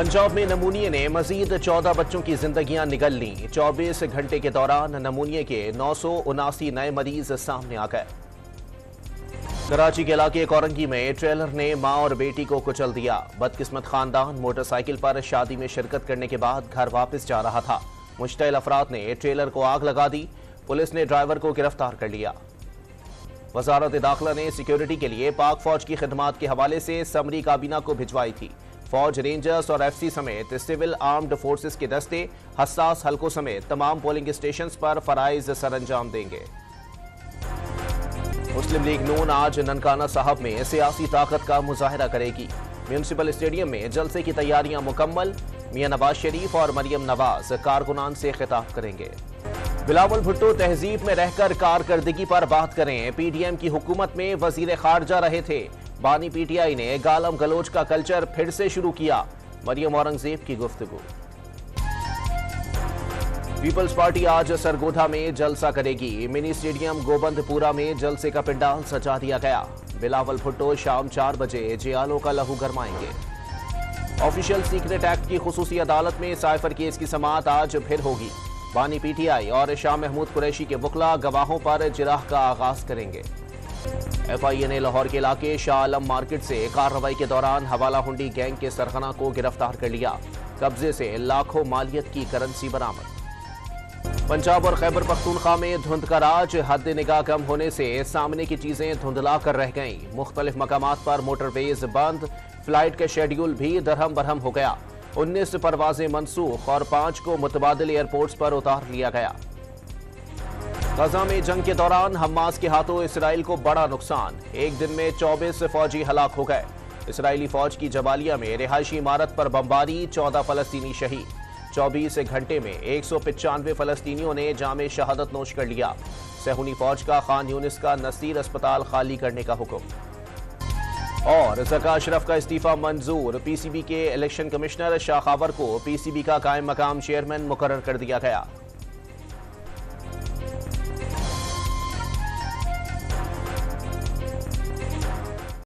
पंजाब में नमूनिए ने मजीद 14 बच्चों की जिंदगियां निगल लीं। 24 घंटे के दौरान नमूनिए के 979 नए मरीज सामने आ गए। कराची के इलाके कोरंगी में ट्रेलर ने मां और बेटी को कुचल दिया। बदकिस्मत खानदान मोटरसाइकिल पर शादी में शिरकत करने के बाद घर वापस जा रहा था। मुश्तइल अफराद ने ट्रेलर को आग लगा दी। पुलिस ने ड्राइवर को गिरफ्तार कर लिया। वजारत दाखिला ने सिक्योरिटी के लिए पाक फौज की खिदमात के हवाले से समरी काबीना को भिजवाई थी। फौज, रेंजर्स और एफसी समेत सिविल आर्म्ड फोर्सेस के दस्ते हसास हलकों समेत तमाम पोलिंग स्टेशंस पर फराइज सरअंजाम देंगे। मुस्लिम लीग नून आज ननकाना साहब में सियासी ताकत का मुजाहरा करेगी। म्यूनिसिपल स्टेडियम में जलसे की तैयारियां मुकम्मल। मियां नवाज शरीफ और मरियम नवाज कारकुनान से खिताब करेंगे। बिलावल भुट्टो तहजीब में रहकर कारकर्दगी पर बात करें। पीडीएम की हुकूमत में वजीर खारजा रहे थे। बानी पीटीआई ने गालम गलोच का कल्चर फिर से शुरू किया। मरियम औरंगजेब की गुफ्तगू। पीपल्स पार्टी आज सरगोधा में जलसा करेगी। मिनी स्टेडियम गोबंदपुरा में जलसे का पंडाल सजा दिया गया। बिलावल भुट्टो शाम 4 बजे जियालों का लहू गरमाएंगे। ऑफिशियल सीक्रेट एक्ट की खुसूसी अदालत में साइफर केस की समाअत आज फिर होगी। बानी पीटीआई और शाह महमूद कुरैशी के वकला गवाहों पर जिराह का आगाज करेंगे। FIA ने लाहौर के इलाके शाह आलम मार्केट से कार्रवाई के दौरान हवाला हुंडी गैंग के सरगना को गिरफ्तार कर लिया। कब्जे से लाखों मालियत की करेंसी बरामद। पंजाब और खैबर पख्तूनख्वा में धुंध का राज। हद निगाह कम होने से सामने की चीजें धुंधला कर रह गईं। मुख्तलिफ मकामात पर मोटरवेज बंद। फ्लाइट का शेड्यूल भी दरहम बरहम हो गया। 19 परवाजें मनसूख और 5 को मुतबादिल एयरपोर्ट्स पर उतार लिया गया। गजा में जंग के दौरान हमास के हाथों इसराइल को बड़ा नुकसान। एक दिन में 24 फौजी हलाक हो गए। इसराइली फौज की जबालिया में रिहायशी इमारत पर बमबारी। 14 फलस्तीनी शहीद। 24 घंटे में 195 फलस्तीनियों ने जामे शहादत नोश कर लिया। सहूनी फौज का खान यूनिस का नसीर अस्पताल खाली करने का हुक्म। और ज़का अशरफ का इस्तीफा मंजूर। पीसीबी के इलेक्शन कमिश्नर शाह खावर को पीसीबी का कायम मकाम चेयरमैन मुकर्रर कर दिया गया।